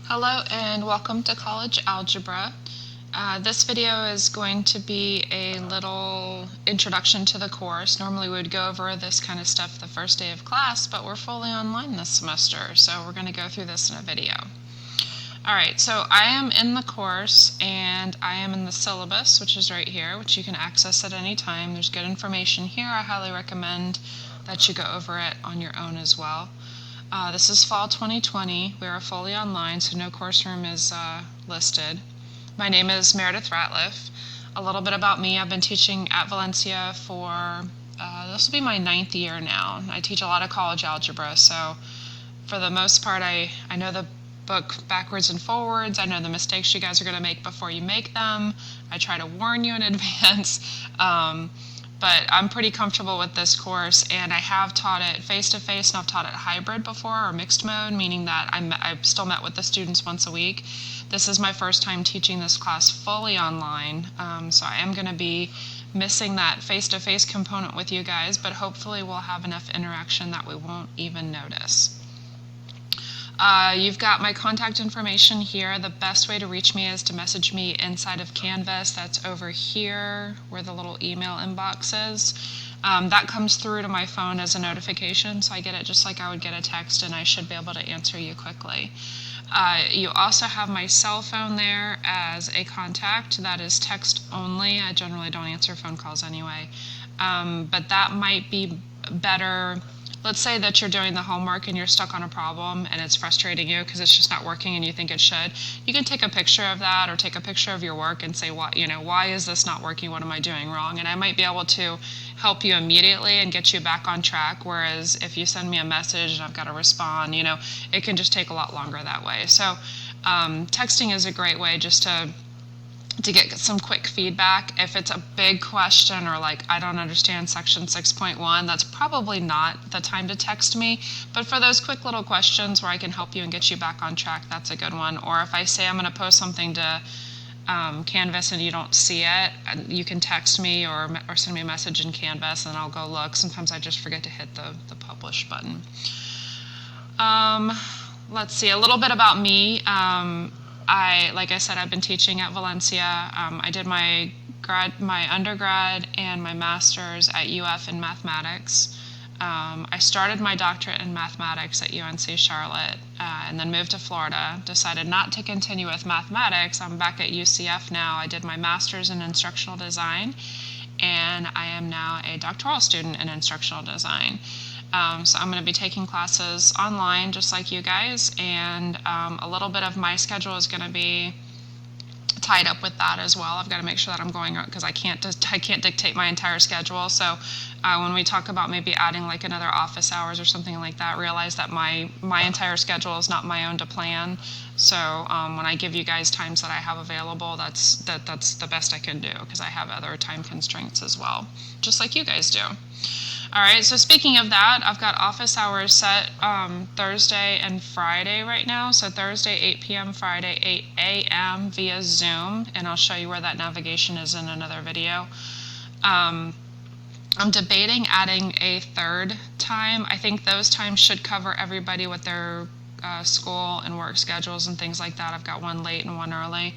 Hello and welcome to College Algebra. This video is going to be a little introduction to the course. Normally we would go over this kind of stuff the first day of class, but we're fully online this semester, so we're going to go through this in a video. Alright, so I am in the course and I am in the syllabus, which is right here, which you can access at any time. There's good information here. I highly recommend that you go over it on your own as well. This is fall 2020. We are fully online, so no course room is listed. My name is Meredith Ratliff. A little bit about me. I've been teaching at Valencia for, this will be my 9th year now. I teach a lot of college algebra, so for the most part I know the book backwards and forwards. I know the mistakes you guys are going to make before you make them. I try to warn you in advance. But I'm pretty comfortable with this course, and I have taught it face-to-face and I've taught it hybrid before, or mixed mode, meaning that I've still met with the students once a week. This is my first time teaching this class fully online, so I am going to be missing that face-to-face component with you guys, but hopefully we'll have enough interaction that we won't even notice. You've got my contact information here. The best way to reach me is to message me inside of Canvas. That's over here where the little email inbox is. That comes through to my phone as a notification, so I get it just like I would get a text, and I should be able to answer you quickly. You also have my cell phone there as a contact. That is text only. I generally don't answer phone calls anyway, but that might be better. Let's say that you're doing the homework and you're stuck on a problem and it's frustrating you because it's just not working and you think it should. You can take a picture of that or take a picture of your work and say, why is this not working? What am I doing wrong? And I might be able to help you immediately and get you back on track, whereas if you send me a message and I've got to respond, it can just take a lot longer that way. So texting is a great way just to get some quick feedback. If it's a big question or like I don't understand section 6.1, that's probably not the time to text me. But for those quick little questions where I can help you and get you back on track, that's a good one. Or if I say I'm going to post something to Canvas and you don't see it, you can text me or send me a message in Canvas and I'll go look. Sometimes I just forget to hit the publish button. Let's see, a little bit about me. Like I said, I've been teaching at Valencia. I did my undergrad and my master's at UF in mathematics. I started my doctorate in mathematics at UNC Charlotte and then moved to Florida. Decided not to continue with mathematics. I'm back at UCF now. I did my master's in instructional design, and I am now a doctoral student in instructional design. So I'm going to be taking classes online just like you guys, and a little bit of my schedule is going to be tied up with that as well. I've got to make sure that I'm going because I can't dictate my entire schedule. So when we talk about maybe adding like another office hours or something like that, realize that my entire schedule is not my own to plan. So when I give you guys times that I have available, that's the best I can do because I have other time constraints as well, just like you guys do. Alright, so speaking of that, I've got office hours set Thursday and Friday right now. So Thursday 8 p.m., Friday 8 a.m. via Zoom, and I'll show you where that navigation is in another video. I'm debating adding a third time. I think those times should cover everybody with their school and work schedules and things like that. I've got one late and one early.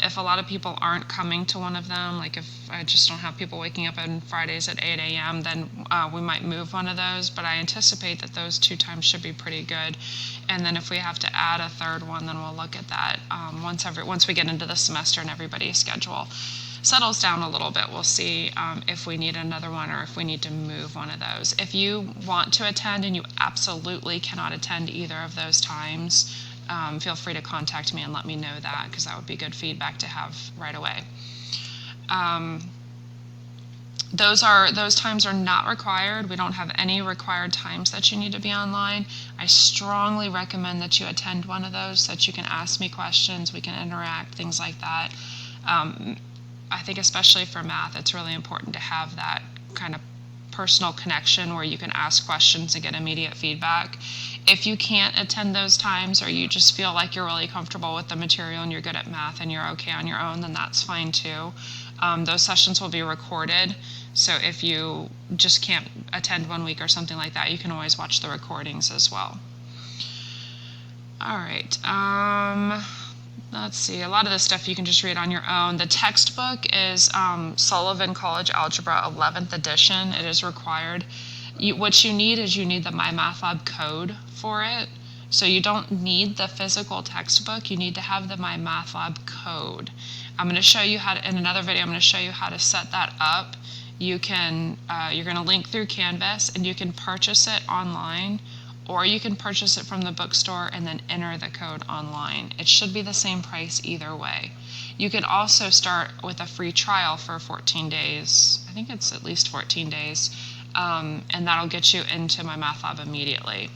If a lot of people aren't coming to one of them, like if I just don't have people waking up on Fridays at 8 a.m., then we might move one of those, but I anticipate that those two times should be pretty good. And then if we have to add a third one, then we'll look at that once we get into the semester and everybody's schedule settles down a little bit. We'll see if we need another one or if we need to move one of those. If you want to attend and you absolutely cannot attend either of those times, feel free to contact me and let me know that, because that would be good feedback to have right away. Those times are not required. We don't have any required times that you need to be online. I strongly recommend that you attend one of those so that you can ask me questions, we can interact, things like that. I think especially for math, it's really important to have that kind of personal connection where you can ask questions and get immediate feedback. If you can't attend those times, or you just feel like you're really comfortable with the material and you're good at math and you're okay on your own, then that's fine too. Those sessions will be recorded, so if you just can't attend one week or something like that, you can always watch the recordings as well. All right. Let's see. A lot of this stuff you can just read on your own. The textbook is Sullivan College Algebra 11th edition. It is required. What you need is you need the MyMathLab code for it. So you don't need the physical textbook. You need to have the MyMathLab code. I'm going to show you how to, in another video, I'm going to show you how to set that up. You can, you're going to link through Canvas and you can purchase it online, or you can purchase it from the bookstore and then enter the code online. It should be the same price either way. You can also start with a free trial for 14 days. I think it's at least 14 days, and that'll get you into MyMathLab immediately.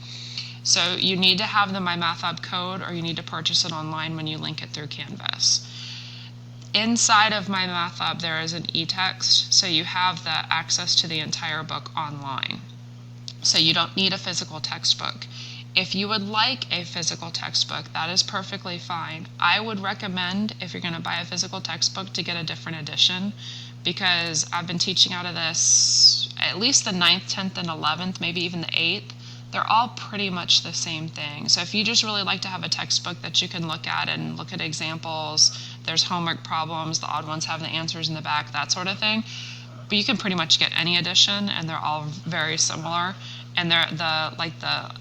So you need to have the MyMathLab code, or you need to purchase it online when you link it through Canvas. Inside of MyMathLab there is an e-text, so you have the access to the entire book online. So you don't need a physical textbook. If you would like a physical textbook, that is perfectly fine. I would recommend, if you're going to buy a physical textbook, to get a different edition, because I've been teaching out of this at least the 9th, 10th, and 11th, maybe even the 8th. They're all pretty much the same thing. So if you just really like to have a textbook that you can look at and look at examples, there's homework problems, the odd ones have the answers in the back, that sort of thing. But you can pretty much get any edition, and they're all very similar. And the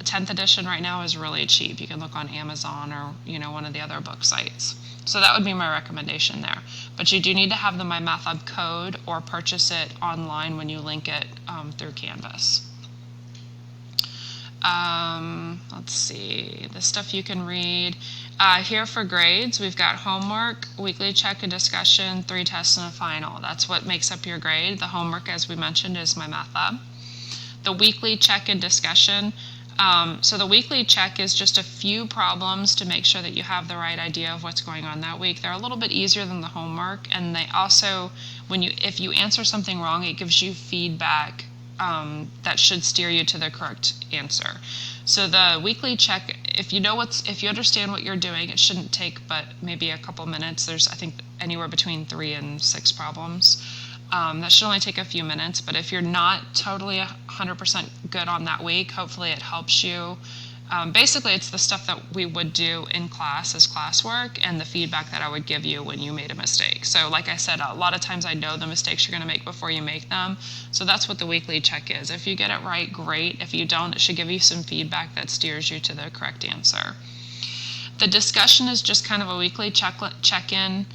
10th edition right now is really cheap. You can look on Amazon or one of the other book sites. So that would be my recommendation there. But you do need to have the MyMathLab code or purchase it online when you link it through Canvas. Let's see, the stuff you can read. Here for grades, we've got homework, weekly check and discussion, 3 tests and a final. That's what makes up your grade. The homework, as we mentioned, is MyMathLab. The weekly check and discussion. So the weekly check is just a few problems to make sure that you have the right idea of what's going on that week. They're a little bit easier than the homework, and they also, if you answer something wrong, it gives you feedback that should steer you to the correct answer. So the weekly check, if you understand what you're doing, it shouldn't take but maybe a couple minutes. There's, I think, anywhere between 3 and 6 problems. That should only take a few minutes, but if you're not totally 100% good on that week, hopefully it helps you. Basically, it's the stuff that we would do in class as classwork and the feedback that I would give you when you made a mistake. So like I said, a lot of times I know the mistakes you're going to make before you make them. So that's what the weekly check is. If you get it right, great. If you don't, it should give you some feedback that steers you to the correct answer. The discussion is just kind of a weekly check-in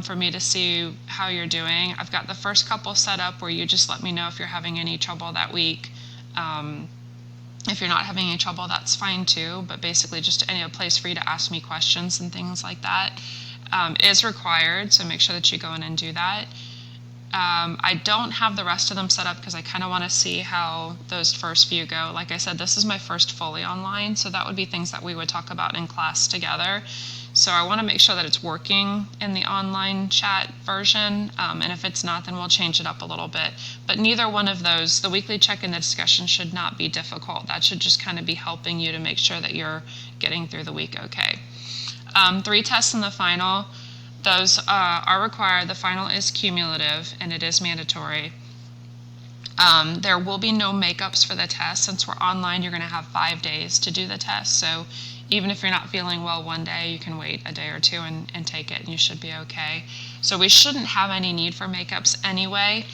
for me to see how you're doing. I've got the first couple set up where you just let me know if you're having any trouble that week. If you're not having any trouble, that's fine too, but basically just a place for you to ask me questions and things like that is required, so make sure that you go in and do that. I don't have the rest of them set up because I kind of want to see how those first few go. Like I said, this is my first fully online, so that would be things that we would talk about in class together. So I want to make sure that it's working in the online chat version, and if it's not, then we'll change it up a little bit. But neither one of those, the weekly check and the discussion, should not be difficult. That should just kind of be helping you to make sure that you're getting through the week okay. 3 tests in the final, those are required. The final is cumulative, and it is mandatory. There will be no makeups for the test. Since we're online, you're going to have 5 days to do the test. So even if you're not feeling well one day, you can wait a day or two and take it, and you should be okay. So we shouldn't have any need for makeups anyway.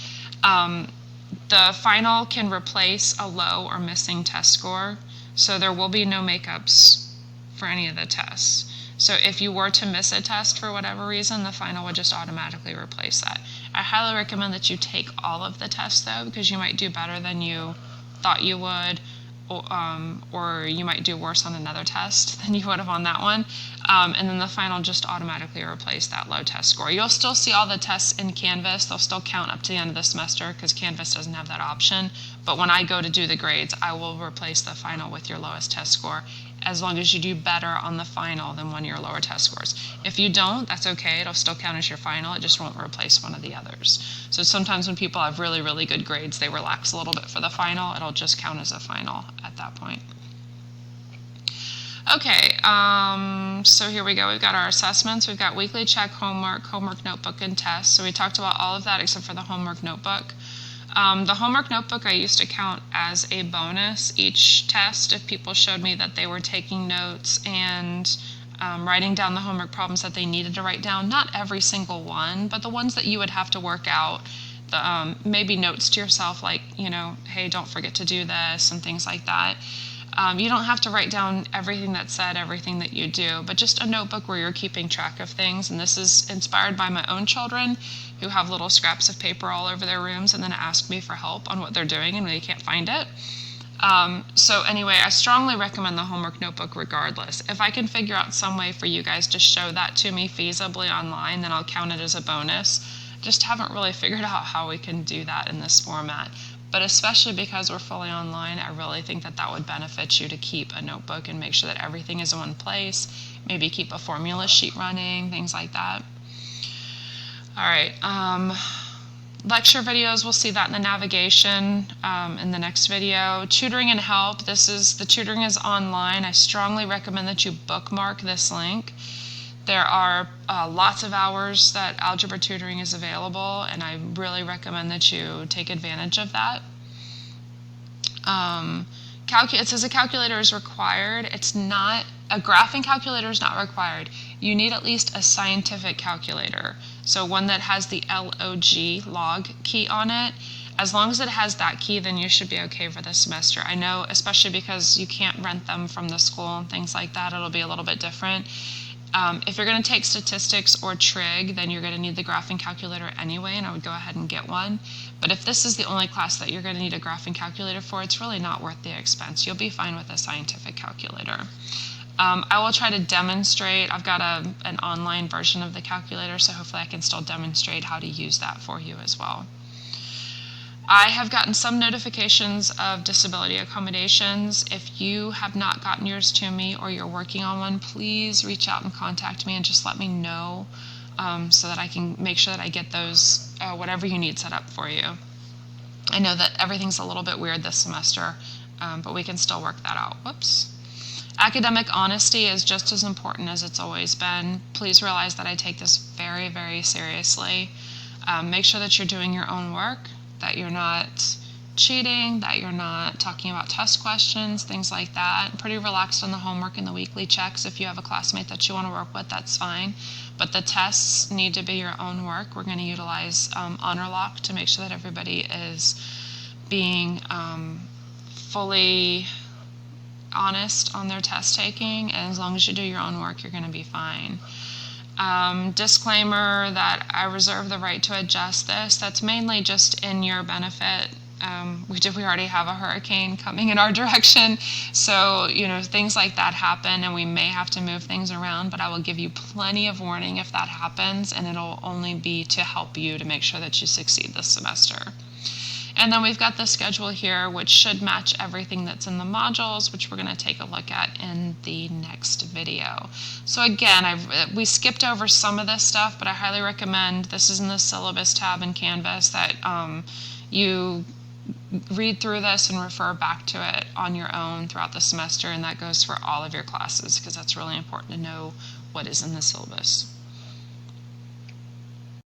The final can replace a low or missing test score, so there will be no makeups for any of the tests. So if you were to miss a test for whatever reason, the final would just automatically replace that. I highly recommend that you take all of the tests though, because you might do better than you thought you would, or you might do worse on another test than you would have on that one. And then the final just automatically replace that low test score. You'll still see all the tests in Canvas. They'll still count up to the end of the semester because Canvas doesn't have that option. But when I go to do the grades, I will replace the final with your lowest test score, as long as you do better on the final than one of your lower test scores. If you don't, that's okay. It'll still count as your final. It just won't replace one of the others. So sometimes when people have really, really good grades, they relax a little bit for the final. It'll just count as a final at that point. Okay, so here we go. We've got our assessments. We've got weekly check, homework, homework notebook, and tests. So we talked about all of that except for the homework notebook. The homework notebook I used to count as a bonus each test if people showed me that they were taking notes and writing down the homework problems that they needed to write down. Not every single one, but the ones that you would have to work out. The, maybe notes to yourself like, hey, don't forget to do this and things like that. You don't have to write down everything that's said, everything that you do, but just a notebook where you're keeping track of things. And this is inspired by my own children who have little scraps of paper all over their rooms and then ask me for help on what they're doing and they can't find it. So anyway, I strongly recommend the homework notebook regardless. If I can figure out some way for you guys to show that to me feasibly online, then I'll count it as a bonus. Just haven't really figured out how we can do that in this format. But especially because we're fully online, I really think that that would benefit you to keep a notebook and make sure that everything is in one place. Maybe keep a formula sheet running, things like that. All right. Lecture videos, we'll see that in the navigation in the next video. Tutoring and help, the tutoring is online. I strongly recommend that you bookmark this link. There are lots of hours that algebra tutoring is available, and I really recommend that you take advantage of that. It says a calculator is required. It's not, a graphing calculator is not required. You need at least a scientific calculator. So one that has the log key on it. As long as it has that key, then you should be okay for the semester. I know, especially because you can't rent them from the school and things like that, it'll be a little bit different. If you're going to take statistics or trig, then you're going to need the graphing calculator anyway, and I would go ahead and get one. But if this is the only class that you're going to need a graphing calculator for, it's really not worth the expense. You'll be fine with a scientific calculator. I will try to demonstrate. I've got an online version of the calculator, so hopefully I can still demonstrate how to use that for you as well. I have gotten some notifications of disability accommodations. If you have not gotten yours to me or you're working on one, please reach out and contact me and just let me know so that I can make sure that I get those, whatever you need set up for you. I know that everything's a little bit weird this semester, but we can still work that out. Whoops. Academic honesty is just as important as it's always been. Please realize that I take this very, very seriously. Make sure that you're doing your own work, that you're not cheating, that you're not talking about test questions, things like that. Pretty relaxed on the homework and the weekly checks. If you have a classmate that you want to work with, that's fine. But the tests need to be your own work. We're going to utilize Honor Lock to make sure that everybody is being fully honest on their test taking, and as long as you do your own work, you're going to be fine. Disclaimer that I reserve the right to adjust this. That's mainly just in your benefit. We already have a hurricane coming in our direction, so things like that happen and we may have to move things around, but I will give you plenty of warning if that happens, and it'll only be to help you to make sure that you succeed this semester. And then we've got the schedule here, which should match everything that's in the modules, which we're going to take a look at in the next video. So again, we skipped over some of this stuff, but I highly recommend, this is in the syllabus tab in Canvas, that you read through this and refer back to it on your own throughout the semester, and that goes for all of your classes because that's really important to know what is in the syllabus.